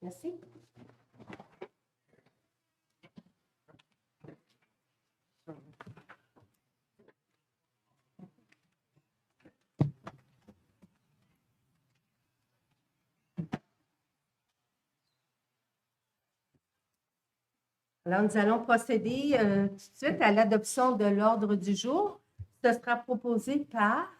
Merci. Alors, nous allons procéder tout de suite à l'adoption de l'ordre du jour. Ce sera proposé par...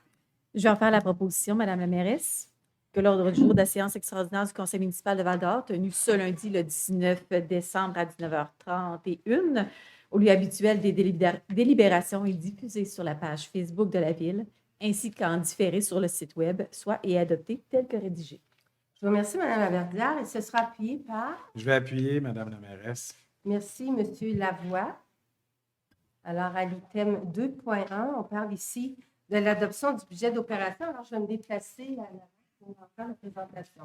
Je vais en faire la proposition, Madame la mairesse, que l'ordre du jour de la séance extraordinaire du Conseil municipal de Val-d'Or, tenue ce lundi, le 19 décembre à 19h31, au lieu habituel des délibérations, est diffusé sur la page Facebook de la Ville, ainsi qu'en différé sur le site Web, soit et adopté tel que rédigé. Je vous remercie, Mme Laverdière, et ce sera appuyé par... Je vais appuyer, Madame la mairesse. Merci, M. Lavoie. Alors, à l'item 2.1, on parle ici de l'adoption du budget d'opération. Alors, je vais me déplacer pour faire la présentation.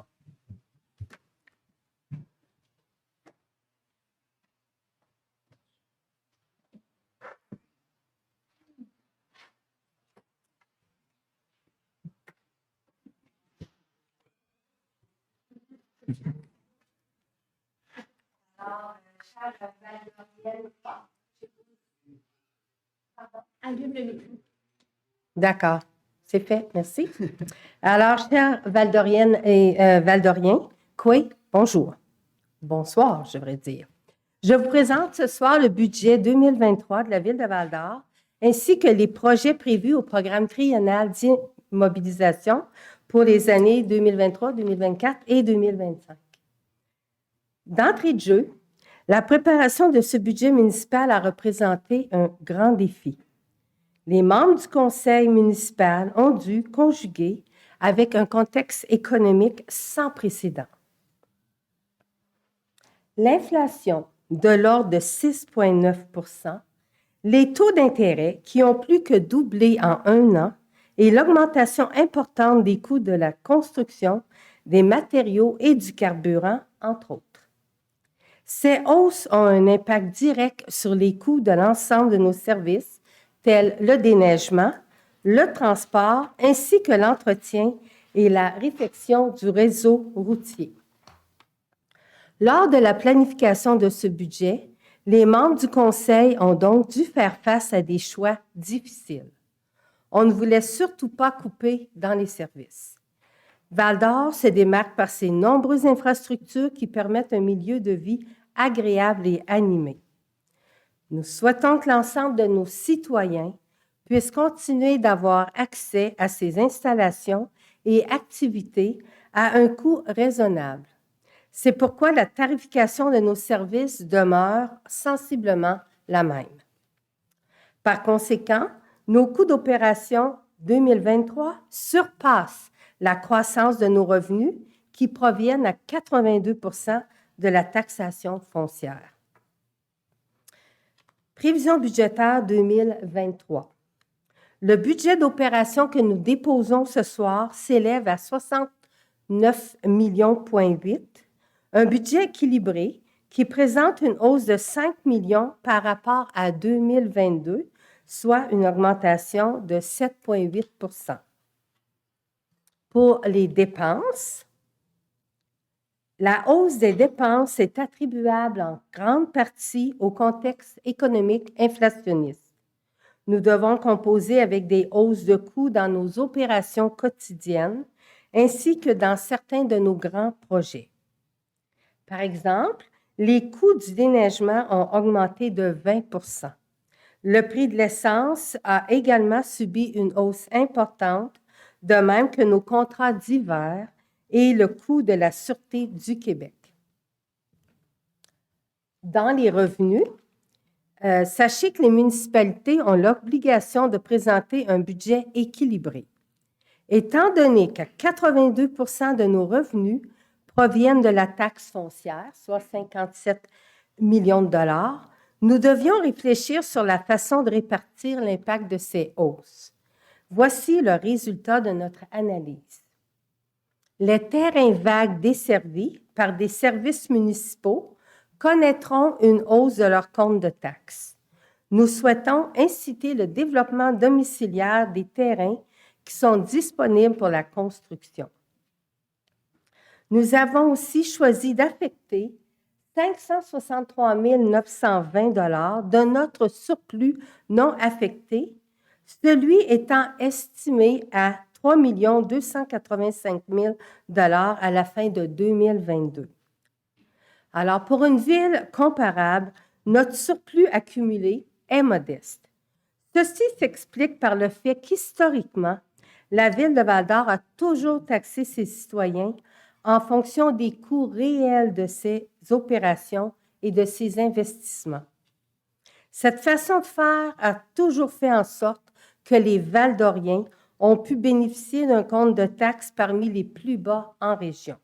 Alors, chère Valdorienne, allume le micro. D'accord, c'est fait, merci. Alors, chère Valdorienne et Valdorien, bonjour. Bonsoir, je devrais dire. Je vous présente ce soir le budget 2023 de la Ville de Val-d'Or, ainsi que les projets prévus au programme triennal d'immobilisation pour les années 2023, 2024 et 2025. D'entrée de jeu, la préparation de ce budget municipal a représenté un grand défi. Les membres du conseil municipal ont dû conjuguer avec un contexte économique sans précédent. L'inflation de l'ordre de 6,9 %, les taux d'intérêt qui ont plus que doublé en un an et l'augmentation importante des coûts de la construction, des matériaux et du carburant, entre autres. Ces hausses ont un impact direct sur les coûts de l'ensemble de nos services, tels le déneigement, le transport, ainsi que l'entretien et la réfection du réseau routier. Lors de la planification de ce budget, les membres du Conseil ont donc dû faire face à des choix difficiles. On ne voulait surtout pas couper dans les services. Val-d'Or se démarque par ses nombreuses infrastructures qui permettent un milieu de vie agréable et animé. Nous souhaitons que l'ensemble de nos citoyens puissent continuer d'avoir accès à ces installations et activités à un coût raisonnable. C'est pourquoi la tarification de nos services demeure sensiblement la même. Par conséquent, nos coûts d'opération 2023 surpassent la croissance de nos revenus qui proviennent à 82 % de la taxation foncière. Prévision budgétaire 2023. Le budget d'opération que nous déposons ce soir s'élève à 69,8 millions, un budget équilibré qui présente une hausse de 5 millions par rapport à 2022, soit une augmentation de 7,8 %. Pour les dépenses, la hausse des dépenses est attribuable en grande partie au contexte économique inflationniste. Nous devons composer avec des hausses de coûts dans nos opérations quotidiennes ainsi que dans certains de nos grands projets. Par exemple, les coûts du déneigement ont augmenté de 20 %. Le prix de l'essence a également subi une hausse importante, de même que nos contrats d'hiver et le coût de la Sûreté du Québec. Dans les revenus, sachez que les municipalités ont l'obligation de présenter un budget équilibré. Étant donné que 82 % de nos revenus proviennent de la taxe foncière, soit 57 millions de dollars, nous devions réfléchir sur la façon de répartir l'impact de ces hausses. Voici le résultat de notre analyse. Les terrains vagues desservis par des services municipaux connaîtront une hausse de leur compte de taxes. Nous souhaitons inciter le développement domiciliaire des terrains qui sont disponibles pour la construction. Nous avons aussi choisi d'affecter 563 920 de notre surplus non affecté, celui étant estimé à 3 285 000 à la fin de 2022. Alors, pour une ville comparable, notre surplus accumulé est modeste. Ceci s'explique par le fait qu'historiquement, la ville de Val-d'Or a toujours taxé ses citoyens en fonction des coûts réels de ses opérations et de ses investissements. Cette façon de faire a toujours fait en sorte que les Val-d'Oriens ont pu bénéficier d'un compte de taxes parmi les plus bas en région.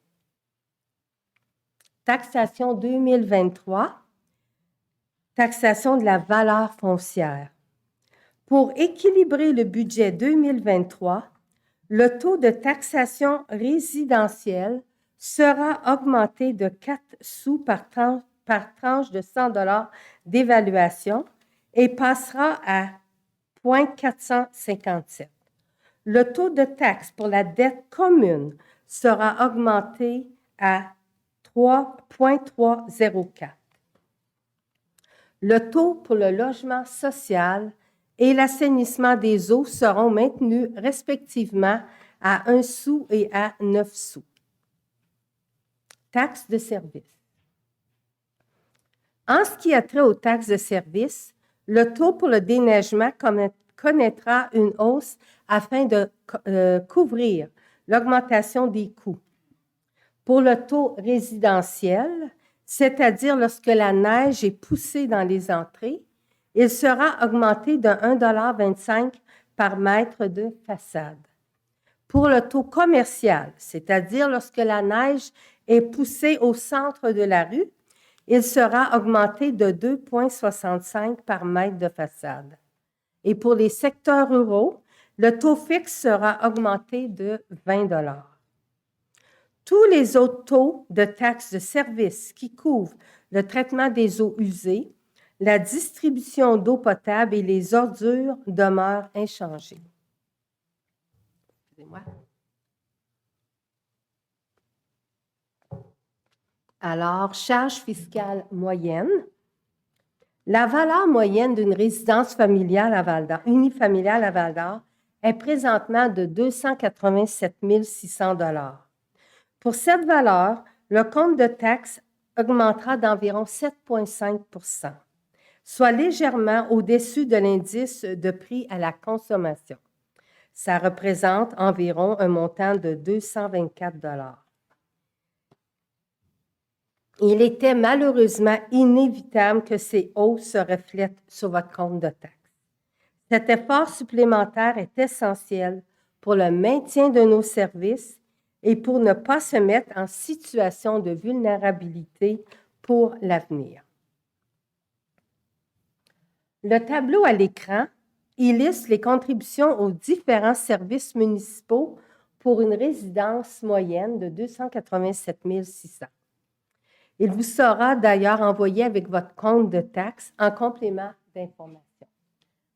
Taxation 2023, taxation de la valeur foncière. Pour équilibrer le budget 2023, le taux de taxation résidentielle sera augmenté de 4 sous par tranche de 100 d'évaluation et passera à 0,457. Le taux de taxe pour la dette commune sera augmenté à 3,304. Le taux pour le logement social et l'assainissement des eaux seront maintenus respectivement à 1 sou et à 9 sous. Taxes de service. En ce qui a trait aux taxes de service, le taux pour le déneigement connaîtra une hausse afin de couvrir l'augmentation des coûts. Pour le taux résidentiel, c'est-à-dire lorsque la neige est poussée dans les entrées, il sera augmenté de 1,25 $ par mètre de façade. Pour le taux commercial, c'est-à-dire lorsque la neige est poussée au centre de la rue, il sera augmenté de 2,65 $ par mètre de façade. Et pour les secteurs ruraux, le taux fixe sera augmenté de 20 $. Tous les autres taux de taxes de service qui couvrent le traitement des eaux usées, la distribution d'eau potable et les ordures demeurent inchangés. Excusez-moi. Alors, charge fiscale moyenne. La valeur moyenne d'une résidence familiale à Val-d'Or, unifamiliale à Val-d'Or, est présentement de 287 600 $. Pour cette valeur, le compte de taxes augmentera d'environ 7,5 %, soit légèrement au-dessus de l'indice de prix à la consommation. Ça représente environ un montant de 224 $. Il était malheureusement inévitable que ces hausses se reflètent sur votre compte de taxes. Cet effort supplémentaire est essentiel pour le maintien de nos services et pour ne pas se mettre en situation de vulnérabilité pour l'avenir. Le tableau à l'écran illustre les contributions aux différents services municipaux pour une résidence moyenne de 287 600. Il vous sera d'ailleurs envoyé avec votre compte de taxes en complément d'information.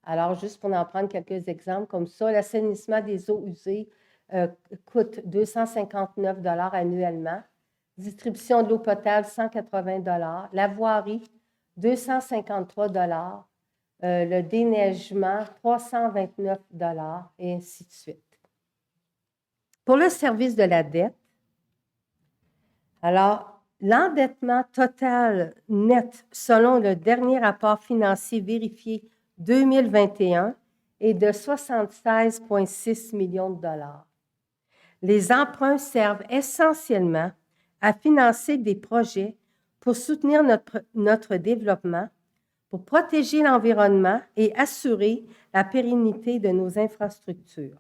Alors, juste pour en prendre quelques exemples comme ça, l'assainissement des eaux usées coûte 259 $ annuellement, distribution de l'eau potable 180 $, la voirie 253 $, le déneigement 329 $, et ainsi de suite. Pour le service de la dette, alors, l'endettement total net selon le dernier rapport financier vérifié 2021 est de 76,6 millions de $. Les emprunts servent essentiellement à financer des projets pour soutenir notre développement, pour protéger l'environnement et assurer la pérennité de nos infrastructures.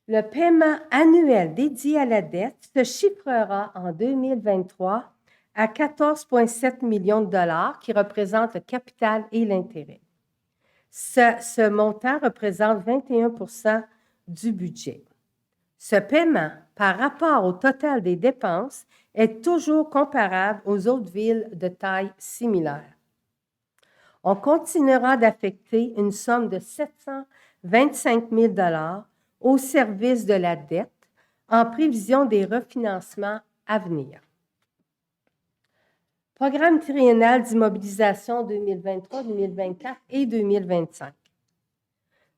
Le paiement annuel dédié à la dette se chiffrera en 2023 à 14,7 millions de $, qui représente le capital et l'intérêt. Ce montant représente 21 % du budget. Ce paiement, par rapport au total des dépenses, est toujours comparable aux autres villes de taille similaire. On continuera d'affecter une somme de 725 000 $ au service de la dette en prévision des refinancements à venir. Programme triennal d'immobilisation 2023, 2024 et 2025.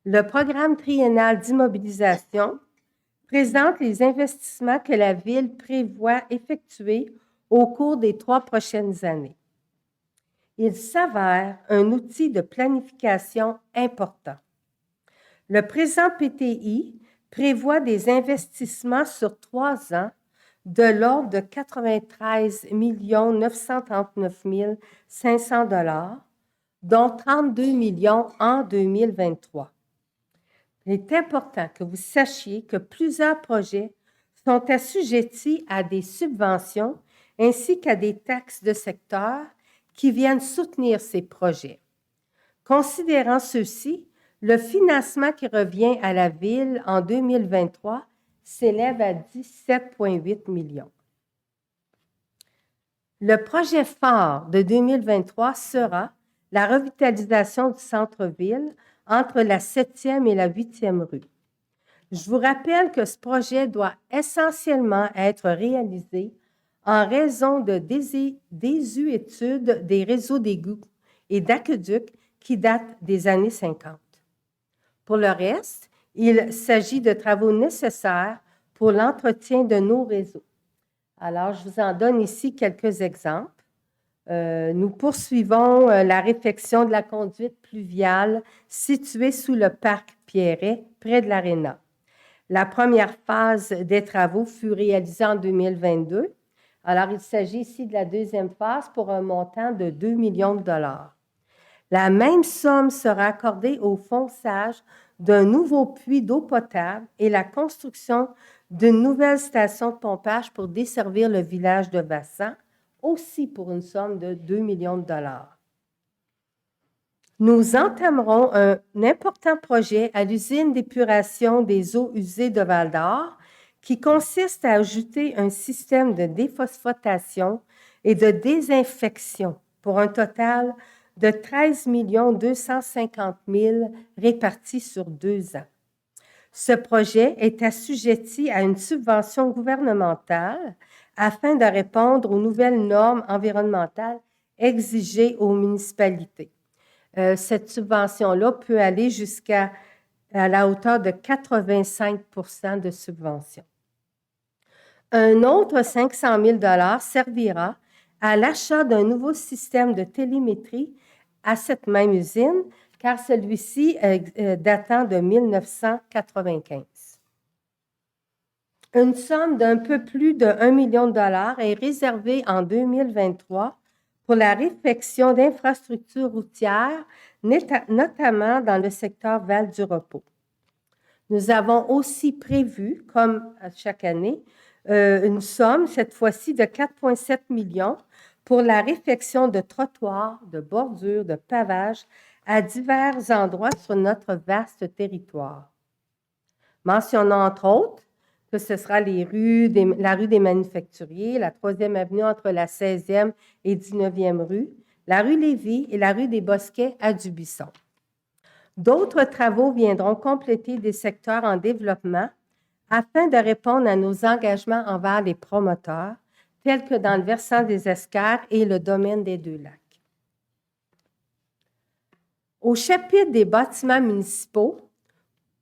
Le programme triennal d'immobilisation présente les investissements que la Ville prévoit effectuer au cours des 3 prochaines années. Il s'avère un outil de planification important. Le présent PTI prévoit des investissements sur 3 ans de l'ordre de 93 939 500 $, dont 32 millions en 2023. Il est important que vous sachiez que plusieurs projets sont assujettis à des subventions ainsi qu'à des taxes de secteur qui viennent soutenir ces projets. Considérant ceux-ci, le financement qui revient à la Ville en 2023 s'élève à 17,8 millions. Le projet phare de 2023 sera la revitalisation du centre-ville entre la 7e et la 8e rue. Je vous rappelle que ce projet doit essentiellement être réalisé en raison de désuétude des réseaux d'égouts et d'aqueducs qui datent des années 50. Pour le reste, il s'agit de travaux nécessaires pour l'entretien de nos réseaux. Alors, je vous en donne ici quelques exemples. Nous poursuivons la réfection de la conduite pluviale située sous le parc Pierret, près de l'Aréna. La première phase des travaux fut réalisée en 2022. Alors, il s'agit ici de la deuxième phase pour un montant de 2 millions de dollars. La même somme sera accordée au fonçage d'un nouveau puits d'eau potable et la construction d'une nouvelle station de pompage pour desservir le village de Vassan, aussi pour une somme de 2 millions de dollars. Nous entamerons un important projet à l'usine d'épuration des eaux usées de Val-d'Or qui consiste à ajouter un système de déphosphatation et de désinfection pour un total de 13 250 000 répartis sur 2 ans. Ce projet est assujetti à une subvention gouvernementale afin de répondre aux nouvelles normes environnementales exigées aux municipalités. Cette subvention-là peut aller jusqu'à la hauteur de 85 % de subvention. Un autre 500 000 $ servira à l'achat d'un nouveau système de télémétrie à cette même usine, car celui-ci datant de 1995. Une somme d'un peu plus de 1 million de dollars est réservée en 2023 pour la réfection d'infrastructures routières, notamment dans le secteur Val-du-Repos. Nous avons aussi prévu, comme à chaque année, une somme, cette fois-ci de 4,7 millions pour la réfection de trottoirs, de bordures, de pavages à divers endroits sur notre vaste territoire. Mentionnons entre autres que ce sera la rue des Manufacturiers, la 3e avenue entre la 16e et 19e rue, la rue Lévis et la rue des Bosquets à Dubuisson. D'autres travaux viendront compléter des secteurs en développement afin de répondre à nos engagements envers les promoteurs, tels que dans le versant des Escars et le domaine des Deux-Lacs. Au chapitre des bâtiments municipaux,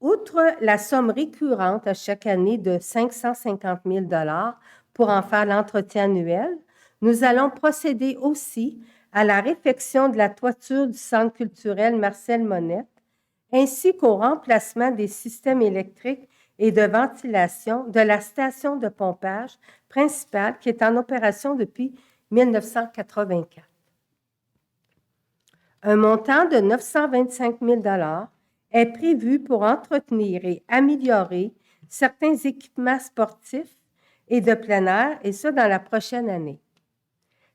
outre la somme récurrente à chaque année de 550 000 $ pour en faire l'entretien annuel, nous allons procéder aussi à la réfection de la toiture du Centre culturel Marcel Monette, ainsi qu'au remplacement des systèmes électriques et de ventilation de la station de pompage principale qui est en opération depuis 1984. Un montant de 925 000 $ est prévu pour entretenir et améliorer certains équipements sportifs et de plein air, et ce, dans la prochaine année.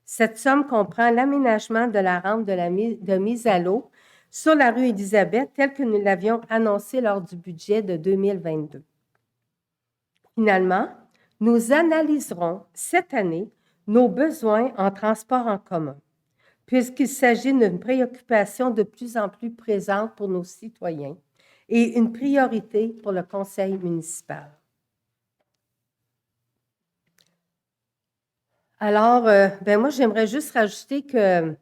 Cette somme comprend l'aménagement de la rampe de mise à l'eau sur la rue Élisabeth, telle que nous l'avions annoncé lors du budget de 2022. Finalement, nous analyserons cette année nos besoins en transport en commun, puisqu'il s'agit d'une préoccupation de plus en plus présente pour nos citoyens et une priorité pour le conseil municipal. Alors, moi, j'aimerais juste rajouter que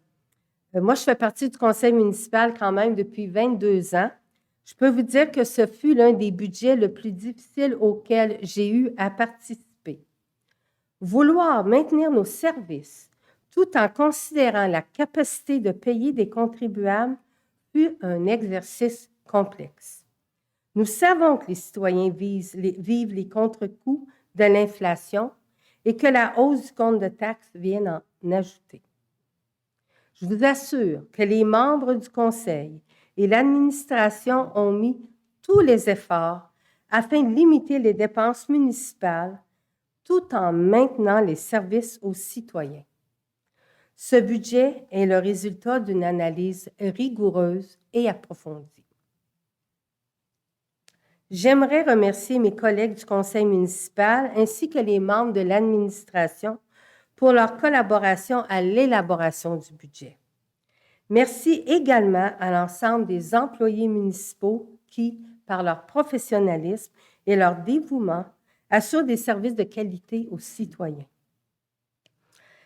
moi, je fais partie du conseil municipal quand même depuis 22 ans. Je peux vous dire que ce fut l'un des budgets le plus difficile auquel j'ai eu à participer. Vouloir maintenir nos services tout en considérant la capacité de payer des contribuables fut un exercice complexe. Nous savons que les citoyens vivent les contre-coups de l'inflation et que la hausse du compte de taxes vient en ajouter. Je vous assure que les membres du conseil et l'administration ont mis tous les efforts afin de limiter les dépenses municipales tout en maintenant les services aux citoyens. Ce budget est le résultat d'une analyse rigoureuse et approfondie. J'aimerais remercier mes collègues du conseil municipal ainsi que les membres de l'administration pour leur collaboration à l'élaboration du budget. Merci également à l'ensemble des employés municipaux qui, par leur professionnalisme et leur dévouement, assurent des services de qualité aux citoyens.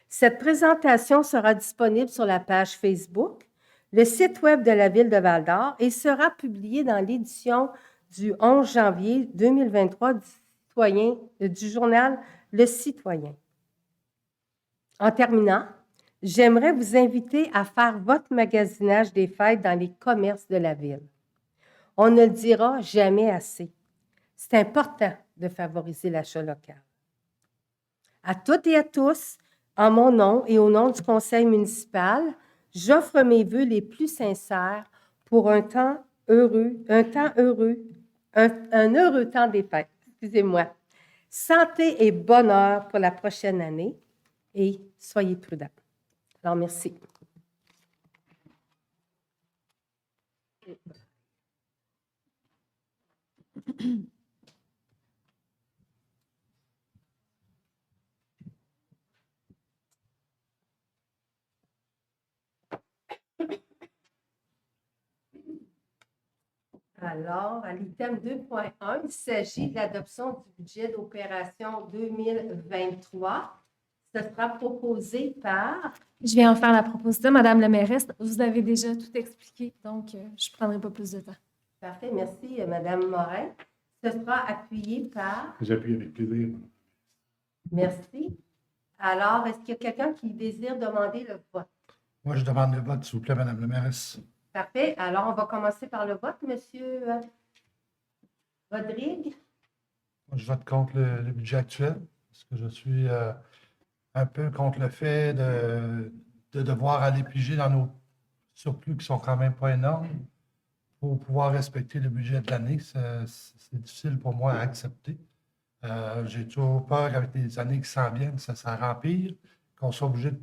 Cette présentation sera disponible sur la page Facebook, le site Web de la Ville de Val-d'Or et sera publiée dans l'édition du 11 janvier 2023 du journal Le Citoyen. En terminant, j'aimerais vous inviter à faire votre magasinage des fêtes dans les commerces de la ville. On ne le dira jamais assez. C'est important de favoriser l'achat local. À toutes et à tous, en mon nom et au nom du conseil municipal, j'offre mes vœux les plus sincères pour un heureux temps des fêtes. Excusez-moi. Santé et bonheur pour la prochaine année et soyez prudents. Alors, merci. Alors, à l'item 2.1, il s'agit de l'adoption du budget d'opération 2023. Ce sera proposé par... Je vais en faire la proposition, Madame la mairesse. Vous avez déjà tout expliqué, donc je ne prendrai pas plus de temps. Parfait, merci, Madame Morin. Ce sera appuyé par... J'appuie avec plaisir. Merci. Alors, est-ce qu'il y a quelqu'un qui désire demander le vote? Moi, je demande le vote, s'il vous plaît, Madame la mairesse. Parfait. Alors, on va commencer par le vote, Monsieur Rodrigue. Moi, je vote contre le budget actuel, parce que je suis un peu contre le fait de devoir aller piger dans nos surplus qui sont quand même pas énormes pour pouvoir respecter le budget de l'année. C'est difficile pour moi à accepter. J'ai toujours peur qu'avec les années qui s'en viennent, ça rempire, qu'on soit obligé de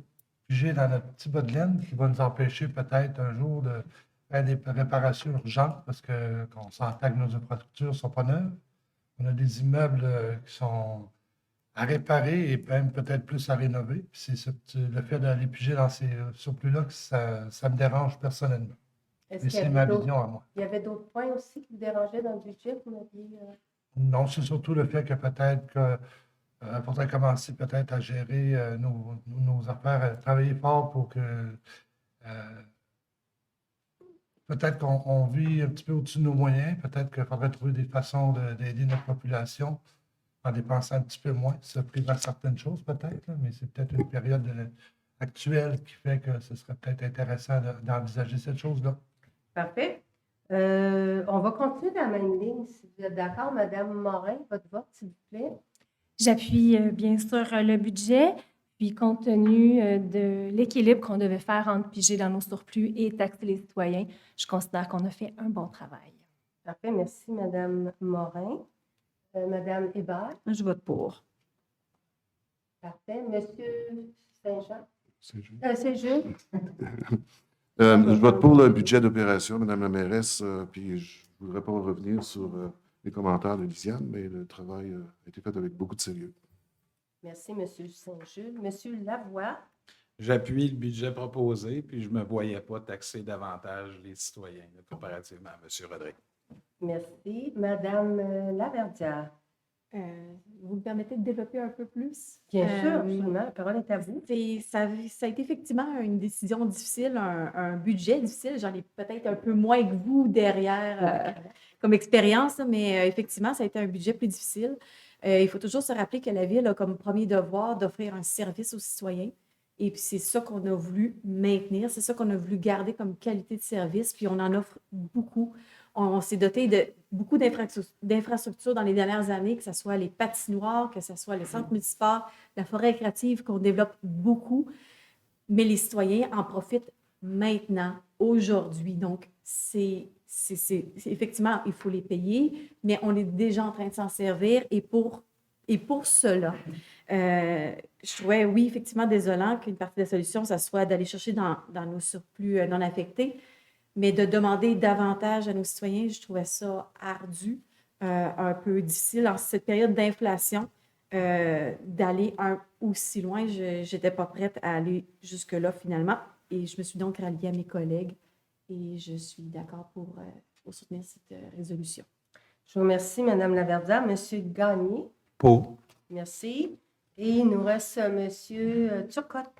piger dans notre petit bas de laine qui va nous empêcher peut-être un jour de faire des réparations urgentes parce qu'on s'entend que nos infrastructures ne sont pas neuves. On a des immeubles qui sont à réparer et même peut-être plus à rénover. Puis c'est le fait d'aller piger dans ces surplus-là que ça me dérange personnellement. Est-ce Et qu'il y c'est avait ma d'autres- vision à moi. Il y avait d'autres points aussi qui vous dérangeaient dans le budget? Vous m'aviez, Non, c'est surtout le fait que peut-être qu'il faudrait commencer peut-être à gérer nos affaires, à travailler fort pour que peut-être qu'on vit un petit peu au-dessus de nos moyens. Peut-être qu'il faudrait trouver des façons d'aider notre population en dépensant un petit peu moins, se privant certaines choses peut-être, là, mais c'est peut-être une période actuelle qui fait que ce serait peut-être intéressant d'envisager cette chose-là. Parfait. On va continuer dans la même ligne, si vous êtes d'accord. Madame Morin, votre vote, s'il vous plaît. J'appuie bien sûr le budget, puis compte tenu de l'équilibre qu'on devait faire entre piger dans nos surplus et taxer les citoyens, je considère qu'on a fait un bon travail. Parfait, merci, Madame Morin. Madame Hébert, Je vote pour. parfait. Monsieur Saint-Jean, C'est juste. c'est Jules. Je vote pour le budget d'opération, Madame la mairesse, puis je ne voudrais pas revenir sur les commentaires de Lisiane, mais le travail a été fait avec beaucoup de sérieux. Merci, Monsieur Saint-Jules. Monsieur Lavoie, J'appuie le budget proposé, puis je ne me voyais pas taxer davantage les citoyens, là, comparativement à M. Rodrigue. merci. Madame Laverdière, Vous me permettez de développer un peu plus? Bien sûr, Euh, absolument. La parole est à vous. Ça a été effectivement une décision difficile, un budget difficile. J'en ai peut-être un peu moins que vous derrière comme expérience, là, mais effectivement, ça a été un budget plus difficile. Il faut toujours se rappeler que la Ville a comme premier devoir d'offrir un service aux citoyens. Et puis, c'est ça qu'on a voulu maintenir, c'est ça qu'on a voulu garder comme qualité de service, puis on en offre beaucoup. On s'est doté de beaucoup d'infrastructures dans les dernières années, que ce soit les patinoires, que ce soit le centre multisport, la forêt récréative qu'on développe beaucoup, mais les citoyens en profitent maintenant, aujourd'hui. Donc, effectivement, il faut les payer, mais on est déjà en train de s'en servir et pour cela, je trouvais, oui, effectivement, désolant qu'une partie de la solution, ça soit d'aller chercher dans nos surplus non affectés, mais de demander davantage à nos citoyens, je trouvais ça ardu, un peu difficile en cette période d'inflation, d'aller aussi loin. Je n'étais pas prête à aller jusque-là finalement et je me suis donc ralliée à mes collègues et je suis d'accord pour soutenir cette résolution. Je vous remercie, Mme Laverdière. Monsieur Gagné. Pour. Merci. Et il nous reste Monsieur Turcotte.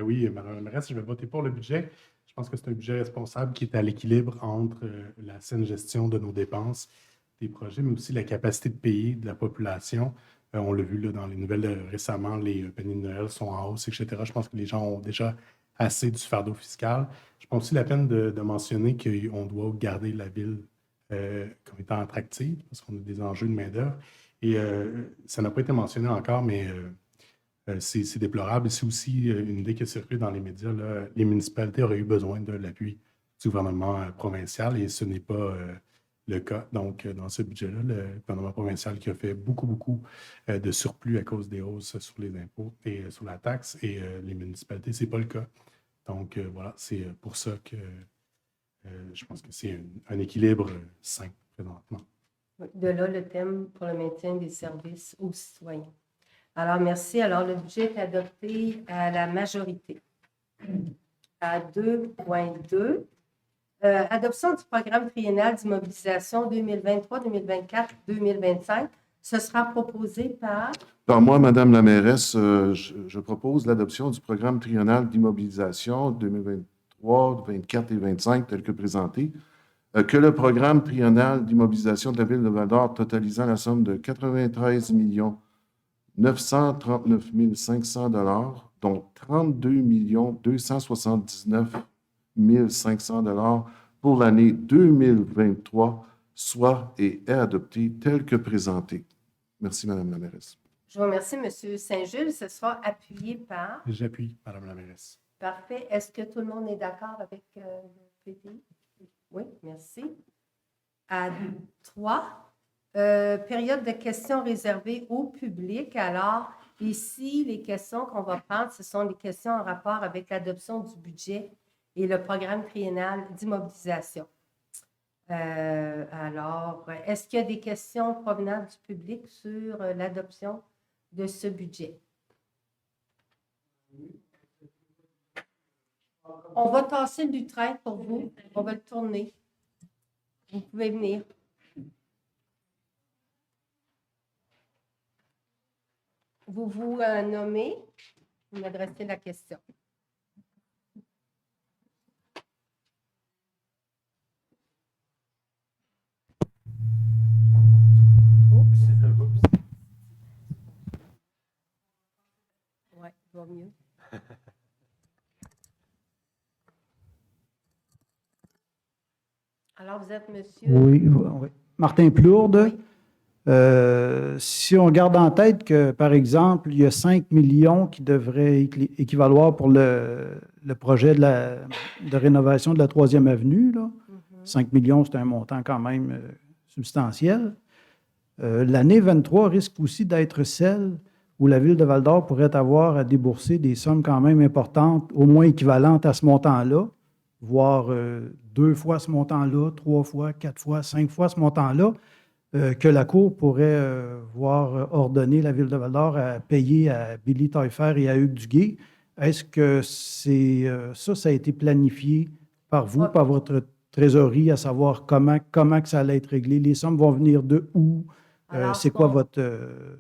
Oui, Mme la mairesse, je vais voter pour le budget. Je pense que c'est un budget responsable qui est à l'équilibre entre la saine gestion de nos dépenses, des projets, mais aussi la capacité de payer de la population. On l'a vu là, dans les nouvelles récemment, les paniers de Noël sont en hausse, etc. Je pense que les gens ont déjà assez du fardeau fiscal. Je pense aussi la peine de mentionner qu'on doit garder la ville comme étant attractive parce qu'on a des enjeux de main-d'œuvre. Et ça n'a pas été mentionné encore, mais c'est déplorable. C'est aussi une idée qui a circulé dans les médias. Là. Les municipalités auraient eu besoin de l'appui du gouvernement provincial et ce n'est pas le cas. Donc, dans ce budget-là, le gouvernement provincial qui a fait beaucoup de surplus à cause des hausses sur les impôts et sur la taxe et les municipalités, ce n'est pas le cas. Donc, voilà, c'est pour ça que je pense que c'est un équilibre sain présentement. De là, le thème pour le maintien des services aux citoyens. Alors, merci. Alors, le budget est adopté à la majorité. À 2.2. Adoption du programme triennal d'immobilisation 2023, 2024, 2025. Ce sera proposé par... Par moi, Madame la mairesse, je propose l'adoption du programme triennal d'immobilisation 2023, 2024 et 2025 tel que présenté. Que le programme triennal d'immobilisation de la Ville de Val-d'Or totalisant la somme de 93 939 500 $, dont 32 279 500 $ pour l'année 2023, soit et est adopté tel que présenté. Merci, Madame la mairesse. Je vous remercie, M. Saint-Jules. Ce sera appuyé par... J'appuie, Madame la mairesse. Parfait. Est-ce que tout le monde est d'accord avec le PTI? Oui, merci. À 3, période de questions réservées au public. Alors, ici, les questions qu'on va prendre, ce sont les questions en rapport avec l'adoption du budget et le programme triennal d'immobilisation. Alors, est-ce qu'il y a des questions provenant du public sur l'adoption de ce budget? On va tasser le lutrin pour vous. On va le tourner. Vous pouvez venir. Vous vous nommez, vous m'adressez la question. Oups. Oui, il va mieux. Alors, vous êtes monsieur? Oui. Martin Plourde. Oui. Si on garde en tête que, par exemple, il y a 5 millions qui devraient équivaloir pour le projet de rénovation de la 3e avenue, là. 5 millions, c'est un montant quand même substantiel. L'année 23 risque aussi d'être celle où la Ville de Val-d'Or pourrait avoir à débourser des sommes quand même importantes, au moins équivalentes à ce montant-là, voire 2 fois ce montant-là, 3 fois, 4 fois, 5 fois ce montant-là, que la Cour pourrait voir ordonner la Ville de Val-d'Or à payer à Billy Taillefer et à Hugues Duguay. Est-ce que ça a été planifié par vous, par votre trésorerie, à savoir comment que ça allait être réglé? Les sommes vont venir de où? Alors, C'est quoi qu'on- votre...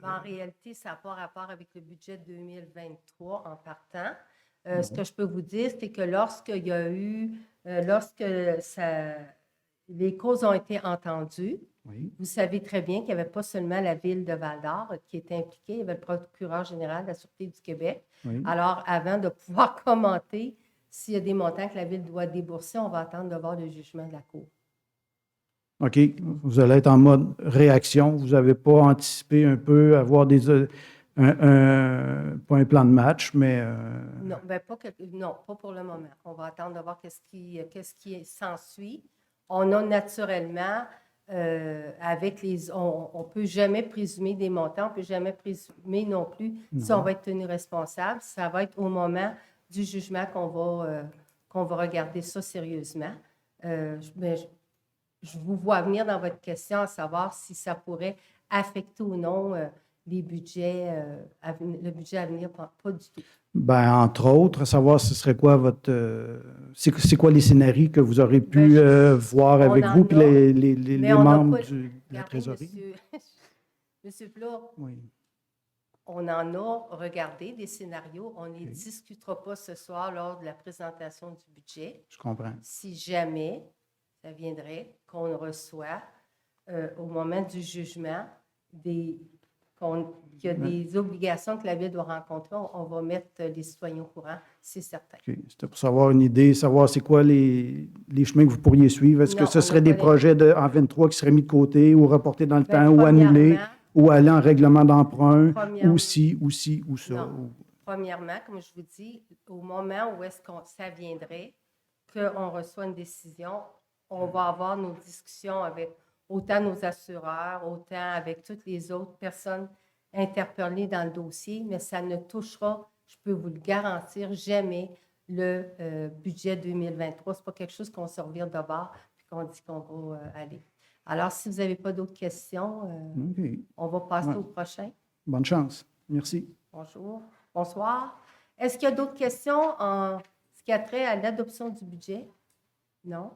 En réalité, ça n'a pas rapport avec le budget 2023 en partant. Ce que je peux vous dire, c'est que lorsqu'il y a eu, les causes ont été entendues, Oui. vous savez très bien qu'il n'y avait pas seulement la ville de Val-d'Or qui était impliquée, il y avait le procureur général de la Sûreté du Québec. Oui. Alors, avant de pouvoir commenter s'il y a des montants que la ville doit débourser, on va attendre de voir le jugement de la Cour. OK. Vous allez être en mode réaction. Vous n'avez pas anticipé un peu avoir pas un plan de match, mais... Non, non, pas pour le moment. On va attendre de voir qu'est-ce qui s'ensuit. On a naturellement, on ne peut jamais présumer des montants, on ne peut jamais présumer non plus si on va être tenu responsable. Ça va être au moment du jugement qu'on va regarder ça sérieusement. Je vous vois venir dans votre question à savoir si ça pourrait affecter ou non le budget à venir, pas du tout. Ben, entre autres, à savoir ce serait quoi c'est quoi les scénarios que vous aurez pu voir on avec en vous, puis a, les mais on n'a membres pas- de la Regardez, trésorerie? Monsieur Plot, Oui. on en a regardé des scénarios. On ne les discutera pas ce soir lors de la présentation du budget. Je comprends. Si jamais ça viendrait qu'on reçoit au moment du jugement qu'il y a des obligations que la Ville doit rencontrer, on va mettre les citoyens au courant, c'est certain. OK. C'était pour savoir une idée, savoir c'est quoi les chemins que vous pourriez suivre. Est-ce Non, que ce on serait n'a des pas projets en 23 qui seraient mis de côté ou reportés dans le Ben, temps ou annulés premièrement- ou aller en règlement d'emprunt Premièrement- ou ci ou ça? Non. Premièrement, comme je vous dis, au moment où ça viendrait, qu'on reçoit une décision, on va avoir nos discussions avec autant nos assureurs, autant avec toutes les autres personnes interpellées dans le dossier, mais ça ne touchera, je peux vous le garantir, jamais le budget 2023. Ce n'est pas quelque chose qu'on se revire de bord et qu'on dit qu'on va aller. Alors, si vous n'avez pas d'autres questions, OK. on va passer Ouais. au prochain. Bonne chance. Merci. Bonjour. Bonsoir. Est-ce qu'il y a d'autres questions en ce qui a trait à l'adoption du budget? Non.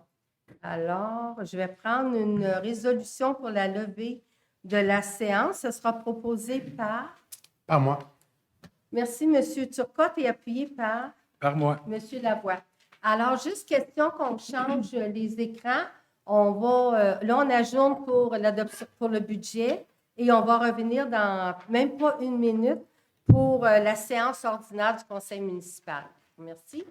Alors, je vais prendre une résolution pour la levée de la séance. Ce sera proposé par... Par moi. Merci, M. Turcotte, et appuyé par Par moi. M. Lavoie. Alors, juste question qu'on change les écrans. On va, là, on ajoute pour l'adoption, pour le budget, et on va revenir dans même pas une minute pour la séance ordinaire du conseil municipal. Merci.